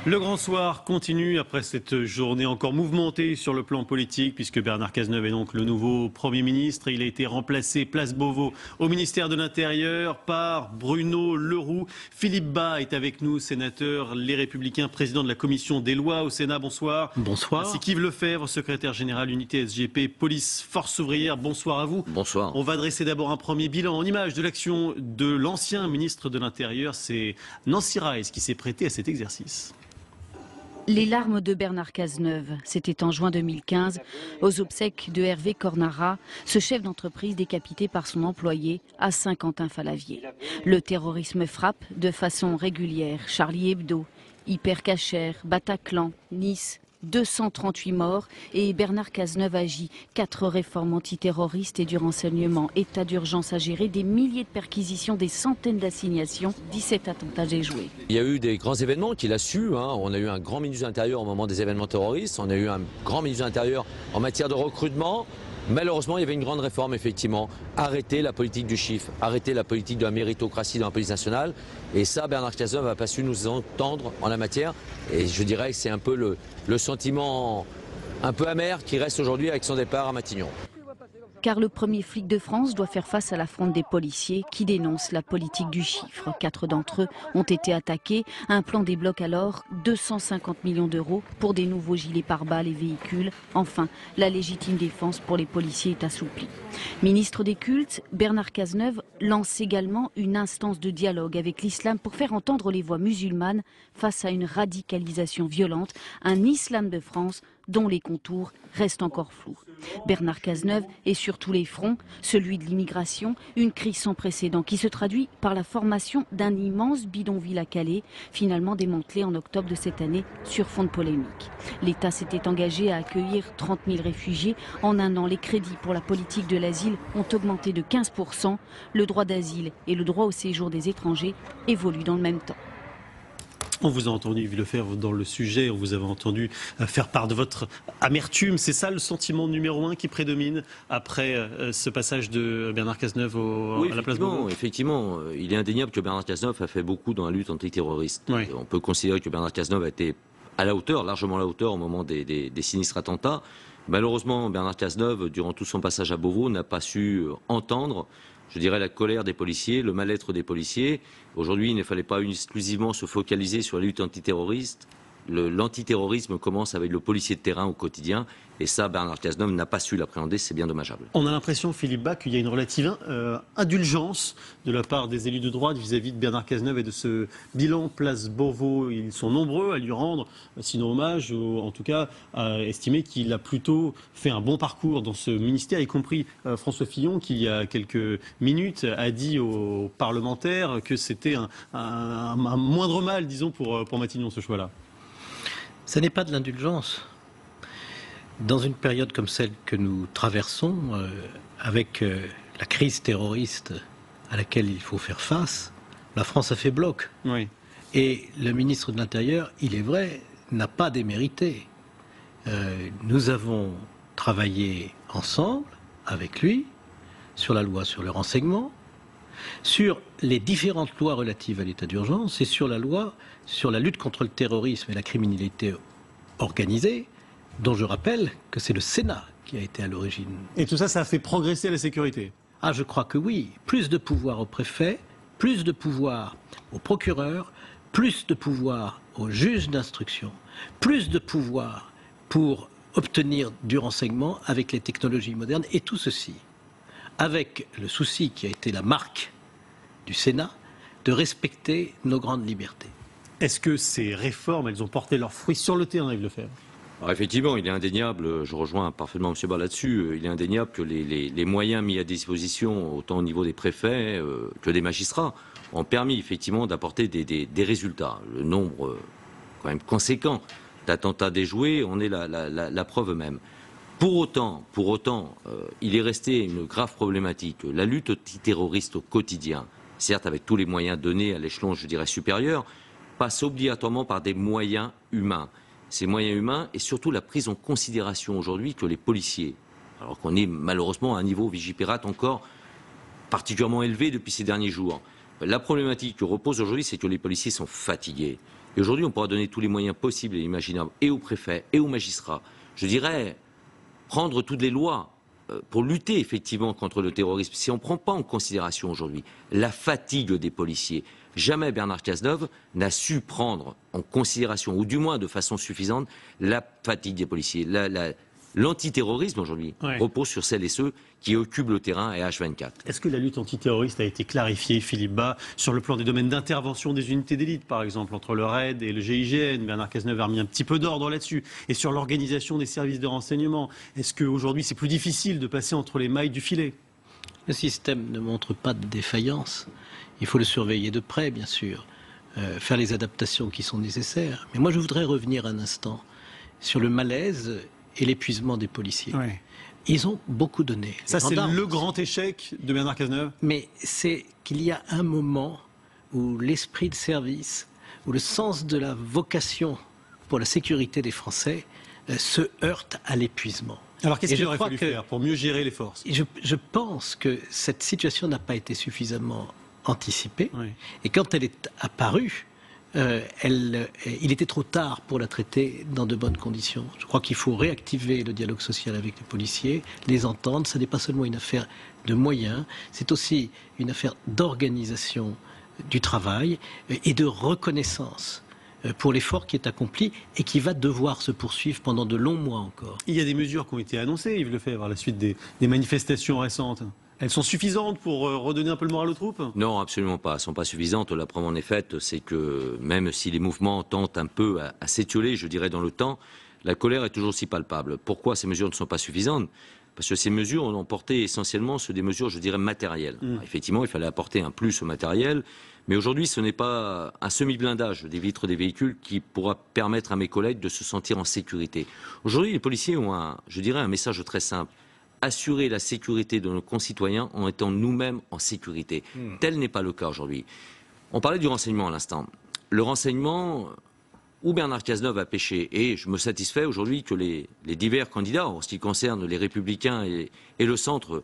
Le grand soir continue après cette journée encore mouvementée sur le plan politique puisque Bernard Cazeneuve est donc le nouveau Premier ministre. Il a été remplacé place Beauvau au ministère de l'Intérieur par Bruno Le Roux. Philippe Bas est avec nous, sénateur Les Républicains, président de la commission des lois au Sénat. Bonsoir. Bonsoir. Ainsi qu'Yves Lefebvre, secrétaire général unité SGP Police Force Ouvrière. Bonsoir à vous. Bonsoir. On va dresser d'abord un premier bilan en images de l'action de l'ancien ministre de l'Intérieur. C'est Nancy Rice qui s'est prêtée à cet exercice. Les larmes de Bernard Cazeneuve, c'était en juin 2015, aux obsèques de Hervé Cornara, ce chef d'entreprise décapité par son employé à Saint-Quentin-Fallavier. Le terrorisme frappe de façon régulière. Charlie Hebdo, Hyper Cacher, Bataclan, Nice, 238 morts et Bernard Cazeneuve agit. 4 réformes antiterroristes et du renseignement, état d'urgence à gérer, des milliers de perquisitions, des centaines d'assignations, 17 attentats déjoués. Il y a eu des grands événements qu'il a su. On a eu un grand ministre de l'Intérieur au moment des événements terroristes. On a eu un grand ministre de l'Intérieur en matière de recrutement. Malheureusement, il y avait une grande réforme, effectivement. Arrêter la politique du chiffre, arrêter la politique de la méritocratie dans la police nationale. Et ça, Bernard Cazeneuve n'a pas su nous entendre en la matière. Et je dirais que c'est un peu le sentiment un peu amer qui reste aujourd'hui avec son départ à Matignon. Car le premier flic de France doit faire face à la fronde des policiers qui dénoncent la politique du chiffre. 4 d'entre eux ont été attaqués. Un plan débloque alors 250 millions d'euros pour des nouveaux gilets pare-balles et véhicules. Enfin, la légitime défense pour les policiers est assouplie. Ministre des cultes, Bernard Cazeneuve lance également une instance de dialogue avec l'islam pour faire entendre les voix musulmanes face à une radicalisation violente, un islam de France dont les contours restent encore flous. Bernard Cazeneuve est sur tous les fronts, celui de l'immigration, une crise sans précédent qui se traduit par la formation d'un immense bidonville à Calais, finalement démantelé en octobre de cette année sur fond de polémique. L'État s'était engagé à accueillir 30 000 réfugiés. En un an, les crédits pour la politique de l'asile ont augmenté de 15%. Le droit d'asile et le droit au séjour des étrangers évoluent dans le même temps. On vous a entendu, Yves Lefebvre, dans le sujet, on vous avait entendu faire part de votre amertume. C'est ça le sentiment numéro 1 qui prédomine après ce passage de Bernard Cazeneuve à la place Beauvau ? Effectivement, il est indéniable que Bernard Cazeneuve a fait beaucoup dans la lutte antiterroriste. Oui. On peut considérer que Bernard Cazeneuve a été à la hauteur, largement à la hauteur au moment des sinistres attentats. Malheureusement, Bernard Cazeneuve, durant tout son passage à Beauvau, n'a pas su entendre, je dirais, la colère des policiers, le mal-être des policiers. Aujourd'hui, il ne fallait pas exclusivement se focaliser sur la lutte antiterroriste. L'antiterrorisme commence avec le policier de terrain au quotidien. Et ça, Bernard Cazeneuve n'a pas su l'appréhender, c'est bien dommageable. On a l'impression, Philippe Bas, qu'il y a une relative indulgence de la part des élus de droite vis-à-vis de Bernard Cazeneuve et de ce bilan place Beauvau. Ils sont nombreux à lui rendre, sinon hommage, ou en tout cas à estimer qu'il a plutôt fait un bon parcours dans ce ministère, y compris François Fillon, qui il y a quelques minutes a dit aux parlementaires que c'était un moindre mal, disons, pour Matignon, ce choix-là. Ce n'est pas de l'indulgence. Dans une période comme celle que nous traversons, avec la crise terroriste à laquelle il faut faire face, la France a fait bloc. Oui. Et le ministre de l'Intérieur, il est vrai, n'a pas démérité. Nous avons travaillé ensemble, avec lui, sur la loi sur le renseignement, sur les différentes lois relatives à l'état d'urgence et sur la loi sur la lutte contre le terrorisme et la criminalité organisée, dont je rappelle que c'est le Sénat qui a été à l'origine. Et tout ça, ça a fait progresser la sécurité ? Ah, je crois que oui. Plus de pouvoir au préfet, plus de pouvoir au procureur, plus de pouvoir aux juges d'instruction, plus de pouvoir pour obtenir du renseignement avec les technologies modernes, et tout ceci avec le souci qui a été la marque du Sénat de respecter nos grandes libertés. Est-ce que ces réformes, elles ont porté leurs fruits sur le terrain, Yves Lefebvre ? Alors effectivement, il est indéniable, je rejoins parfaitement M. Bas là-dessus, il est indéniable que les moyens mis à disposition, autant au niveau des préfets que des magistrats, ont permis effectivement d'apporter des résultats. Le nombre quand même conséquent d'attentats déjoués, on est la preuve même. Pour autant, il est resté une grave problématique. La lutte antiterroriste au quotidien, certes avec tous les moyens donnés à l'échelon, je dirais, supérieur, passe obligatoirement par des moyens humains. Ces moyens humains et surtout la prise en considération aujourd'hui que les policiers, alors qu'on est malheureusement à un niveau Vigipirate encore particulièrement élevé depuis ces derniers jours. La problématique que repose aujourd'hui, c'est que les policiers sont fatigués. Et aujourd'hui, on pourra donner tous les moyens possibles et imaginables, et aux préfets, et aux magistrats. Je dirais, prendre toutes les lois pour lutter effectivement contre le terrorisme. Si on ne prend pas en considération aujourd'hui la fatigue des policiers, jamais Bernard Cazeneuve n'a su prendre en considération, ou du moins de façon suffisante, la fatigue des policiers. L'antiterrorisme aujourd'hui repose sur celles et ceux qui occupent le terrain et H24. Est-ce que la lutte antiterroriste a été clarifiée, Philippe Bas, sur le plan des domaines d'intervention des unités d'élite, par exemple, entre le RAID et le GIGN? Bernard Cazeneuve a remis un petit peu d'ordre là-dessus. Et sur l'organisation des services de renseignement, est-ce qu'aujourd'hui c'est plus difficile de passer entre les mailles du filet? Le système ne montre pas de défaillance. Il faut le surveiller de près, bien sûr, faire les adaptations qui sont nécessaires. Mais moi, je voudrais revenir un instant sur le malaise et l'épuisement des policiers. Ouais. Ils ont beaucoup donné. Ça, c'est le grand échec de Bernard Cazeneuve. Mais c'est qu'il y a un moment où l'esprit de service, où le sens de la vocation pour la sécurité des Français se heurte à l'épuisement. Alors qu'est-ce qu'il aurait fallu faire pour mieux gérer les forces? Je pense que cette situation n'a pas été suffisamment anticipée. Oui. Et quand elle est apparue, il était trop tard pour la traiter dans de bonnes conditions. Je crois qu'il faut réactiver le dialogue social avec les policiers, les entendre. Ce n'est pas seulement une affaire de moyens, c'est aussi une affaire d'organisation du travail et de reconnaissance pour l'effort qui est accompli et qui va devoir se poursuivre pendant de longs mois encore. Il y a des mesures qui ont été annoncées, Yves Lefebvre, à la suite des manifestations récentes. Elles sont suffisantes pour redonner un peu le moral aux troupes? Non, absolument pas. Elles ne sont pas suffisantes. La preuve en est faite, c'est que même si les mouvements tentent un peu à s'étioler, je dirais, dans le temps, la colère est toujours aussi palpable. Pourquoi ces mesures ne sont pas suffisantes? Parce que ces mesures ont porté essentiellement sur des mesures, je dirais, matérielles. Alors, effectivement, il fallait apporter un plus au matériel, mais aujourd'hui, ce n'est pas un semi-blindage des vitres des véhicules qui pourra permettre à mes collègues de se sentir en sécurité. Aujourd'hui, les policiers ont un message très simple. Assurer la sécurité de nos concitoyens en étant nous-mêmes en sécurité. Tel n'est pas le cas aujourd'hui. On parlait du renseignement à l'instant. Le renseignement, où Bernard Cazeneuve a péché, et je me satisfais aujourd'hui que les divers candidats, en ce qui concerne les Républicains et le Centre,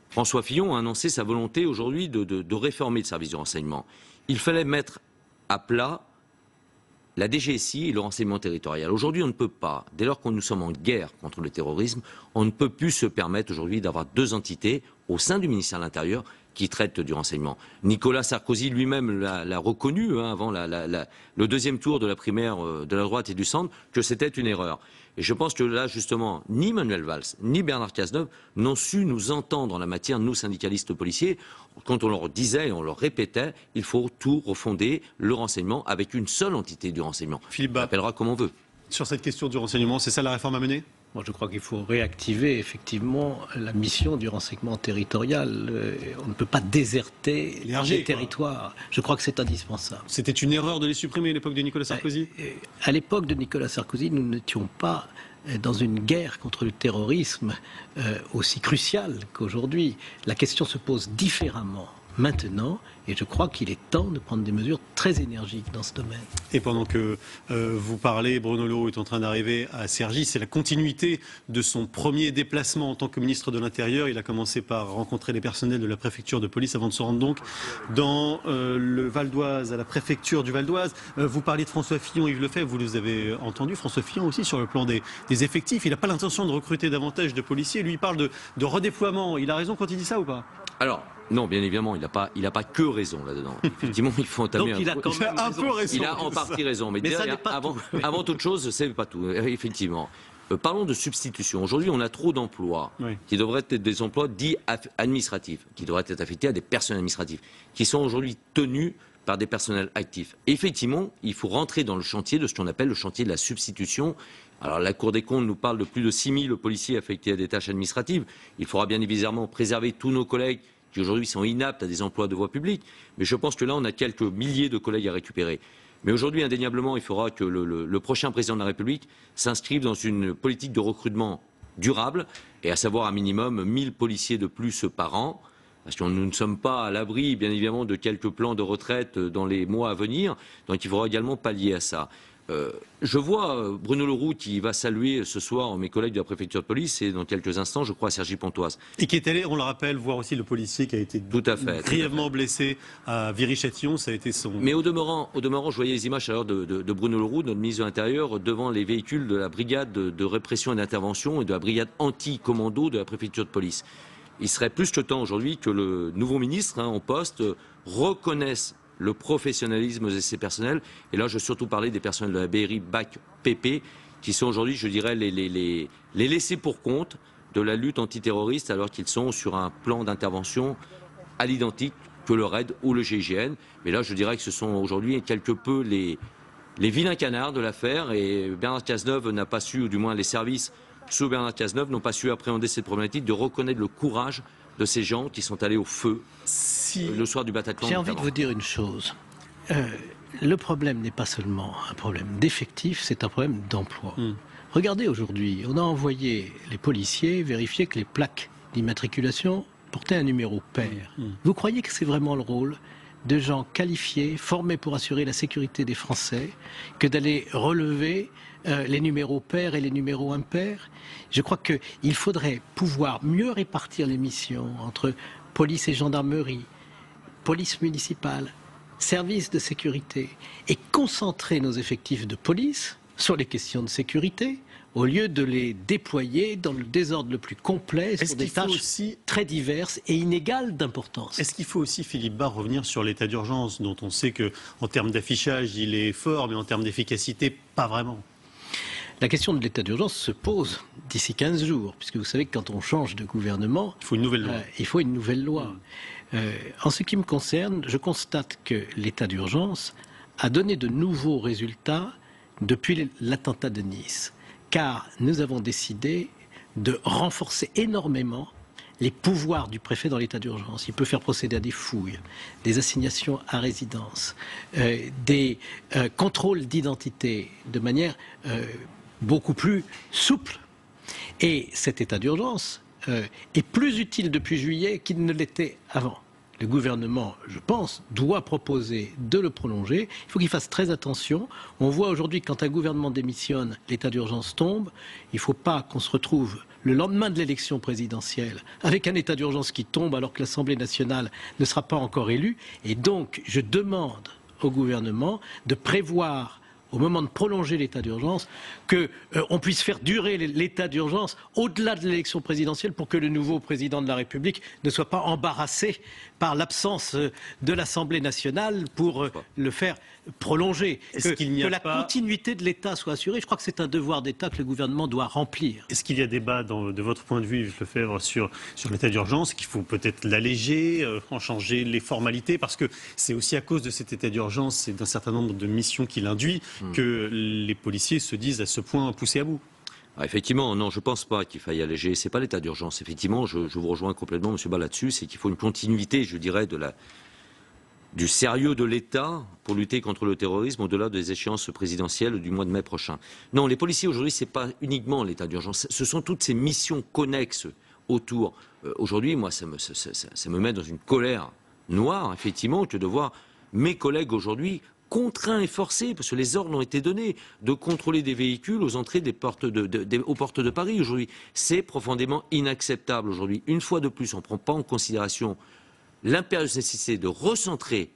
François Fillon a annoncé sa volonté aujourd'hui de réformer le service du renseignement. Il fallait mettre à plat la DGSI et le renseignement territorial. Aujourd'hui, on ne peut pas, dès lors que nous sommes en guerre contre le terrorisme, on ne peut plus se permettre aujourd'hui d'avoir deux entités au sein du ministère de l'Intérieur qui traitent du renseignement. Nicolas Sarkozy lui-même l'a reconnu avant le deuxième tour de la primaire de la droite et du centre, que c'était une erreur. Et je pense que là, justement, ni Manuel Valls, ni Bernard Cazeneuve n'ont su nous entendre en la matière, nous syndicalistes policiers, quand on leur disait et on leur répétait, il faut tout refonder, le renseignement, avec une seule entité du renseignement. Philippe Bas. On l'appellera comme on veut. Sur cette question du renseignement, c'est ça la réforme à mener? Moi, je crois qu'il faut réactiver effectivement la mission du renseignement territorial. On ne peut pas déserter les territoires. Je crois que c'est indispensable. C'était une erreur de les supprimer à l'époque de Nicolas Sarkozy? À l'époque de Nicolas Sarkozy, nous n'étions pas dans une guerre contre le terrorisme aussi cruciale qu'aujourd'hui. La question se pose différemment maintenant, et je crois qu'il est temps de prendre des mesures très énergiques dans ce domaine. Et pendant que vous parlez, Bruno Le Roux est en train d'arriver à Cergy. C'est la continuité de son premier déplacement en tant que ministre de l'Intérieur. Il a commencé par rencontrer les personnels de la préfecture de police avant de se rendre donc dans le Val d'Oise, à la préfecture du Val d'Oise. Vous parliez de François Fillon, Yves Lefebvre, vous les avez entendus. François Fillon aussi sur le plan des effectifs. Il n'a pas l'intention de recruter davantage de policiers. Lui, il parle de redéploiement. Il a raison quand il dit ça ou pas? Alors, non, bien évidemment, il n'a pas que raison là-dedans. Effectivement, il faut entamer donc il a quand même un peu raison. Il a en partie raison, mais ça derrière, n'est pas avant toute chose, c'est pas tout. Effectivement. Parlons de substitution. Aujourd'hui, on a trop d'emplois qui devraient être des emplois dits administratifs, qui devraient être affectés à des personnels administratifs, qui sont aujourd'hui tenus par des personnels actifs. Et effectivement, il faut rentrer dans le chantier de ce qu'on appelle le chantier de la substitution. Alors la Cour des comptes nous parle de plus de 6000 policiers affectés à des tâches administratives. Il faudra bien évidemment préserver tous nos collègues qui aujourd'hui sont inaptes à des emplois de voie publique. Mais je pense que là, on a quelques milliers de collègues à récupérer. Mais aujourd'hui, indéniablement, il faudra que le prochain président de la République s'inscrive dans une politique de recrutement durable, et à savoir un minimum 1000 policiers de plus par an. Parce que nous ne sommes pas à l'abri, bien évidemment, de quelques plans de retraite dans les mois à venir. Donc il faudra également pallier à ça. Je vois Bruno Leroux qui va saluer ce soir mes collègues de la préfecture de police et dans quelques instants, je crois, Sergi Pontoise. Et qui est allé, on le rappelle, voir aussi le policier qui a été grièvement blessé à Viry-Châtillon. Ça a été son. Mais au demeurant, je voyais les images alors de Bruno Leroux, notre ministre de l'Intérieur, devant les véhicules de la brigade de répression et d'intervention et de la brigade anti-commando de la préfecture de police. Il serait plus que temps aujourd'hui que le nouveau ministre en poste reconnaisse le professionnalisme de ces personnels. Et là, je veux surtout parler des personnels de la BRI, BAC, PP, qui sont aujourd'hui, je dirais, les laissés pour compte de la lutte antiterroriste, alors qu'ils sont sur un plan d'intervention à l'identique que le RAID ou le GIGN. Mais là, je dirais que ce sont aujourd'hui quelque peu les vilains canards de l'affaire. Et Bernard Cazeneuve n'a pas su, ou du moins les services sous Bernard Cazeneuve n'ont pas su appréhender cette problématique, de reconnaître le courage de ces gens qui sont allés au feu le soir du Bataclan. J'ai envie de vous dire une chose. Le problème n'est pas seulement un problème d'effectif, c'est un problème d'emploi. Regardez aujourd'hui, on a envoyé les policiers vérifier que les plaques d'immatriculation portaient un numéro pair. Vous croyez que c'est vraiment le rôle de gens qualifiés, formés pour assurer la sécurité des Français, que d'aller relever les numéros pairs et les numéros impairs? Je crois qu'il faudrait pouvoir mieux répartir les missions entre police et gendarmerie, police municipale, services de sécurité, et concentrer nos effectifs de police sur les questions de sécurité, au lieu de les déployer dans le désordre le plus complet sur des tâches très diverses et inégales d'importance. Est-ce qu'il faut aussi, Philippe Bas, revenir sur l'état d'urgence, dont on sait qu'en termes d'affichage, il est fort, mais en termes d'efficacité, pas vraiment? La question de l'état d'urgence se pose d'ici 15 jours, puisque vous savez que quand on change de gouvernement, il faut une nouvelle loi. En ce qui me concerne, je constate que l'état d'urgence a donné de nouveaux résultats depuis l'attentat de Nice, car nous avons décidé de renforcer énormément les pouvoirs du préfet dans l'état d'urgence. Il peut faire procéder à des fouilles, des assignations à résidence, des contrôles d'identité de manière beaucoup plus souple. Et cet état d'urgence est plus utile depuis juillet qu'il ne l'était avant. Le gouvernement, je pense, doit proposer de le prolonger. Il faut qu'il fasse très attention. On voit aujourd'hui que quand un gouvernement démissionne, l'état d'urgence tombe. Il ne faut pas qu'on se retrouve le lendemain de l'élection présidentielle avec un état d'urgence qui tombe alors que l'Assemblée nationale ne sera pas encore élue. Et donc, je demande au gouvernement de prévoir, au moment de prolonger l'état d'urgence, qu'on puisse faire durer l'état d'urgence au-delà de l'élection présidentielle pour que le nouveau président de la République ne soit pas embarrassé par l'absence de l'Assemblée nationale pour le faire prolonger. Que la continuité de l'État soit assurée, je crois que c'est un devoir d'État que le gouvernement doit remplir. Est-ce qu'il y a débat, de votre point de vue, Yves Lefebvre, sur l'état d'urgence, qu'il faut peut-être l'alléger, en changer les formalités, parce que c'est aussi à cause de cet état d'urgence et d'un certain nombre de missions qu'il induit que les policiers se disent à ce point poussés à bout? Effectivement, non, je ne pense pas qu'il faille alléger. Ce n'est pas l'état d'urgence. Effectivement, je vous rejoins complètement, M. Bas, là-dessus. C'est qu'il faut une continuité, je dirais, du sérieux de l'État pour lutter contre le terrorisme au-delà des échéances présidentielles du mois de mai prochain. Non, les policiers aujourd'hui, ce n'est pas uniquement l'état d'urgence. Ce sont toutes ces missions connexes autour. Aujourd'hui, moi, ça me met dans une colère noire, effectivement, que de voir mes collègues aujourd'hui contraints et forcés, parce que les ordres ont été donnés, de contrôler des véhicules aux entrées aux portes de Paris aujourd'hui. C'est profondément inacceptable aujourd'hui. Une fois de plus, on ne prend pas en considération l'impérieuse nécessité de recentrer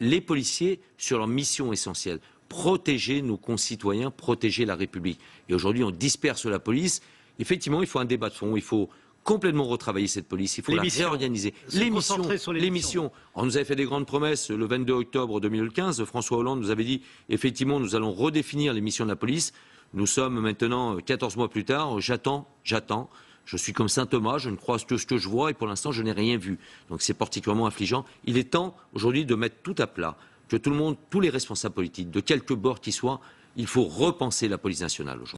les policiers sur leur mission essentielle. Protéger nos concitoyens, protéger la République. Et aujourd'hui, on disperse la police. Effectivement, il faut un débat de fond, il faut complètement retravailler cette police, il faut la réorganiser. Les missions. On nous avait fait des grandes promesses le 22 octobre 2015, François Hollande nous avait dit, effectivement, nous allons redéfinir les missions de la police. Nous sommes maintenant 14 mois plus tard, j'attends. Je suis comme saint Thomas, je ne crois que ce que je vois et pour l'instant je n'ai rien vu. Donc c'est particulièrement affligeant. Il est temps aujourd'hui de mettre tout à plat, que tout le monde, tous les responsables politiques, de quelque bord qu'ils soient, il faut repenser la police nationale aujourd'hui.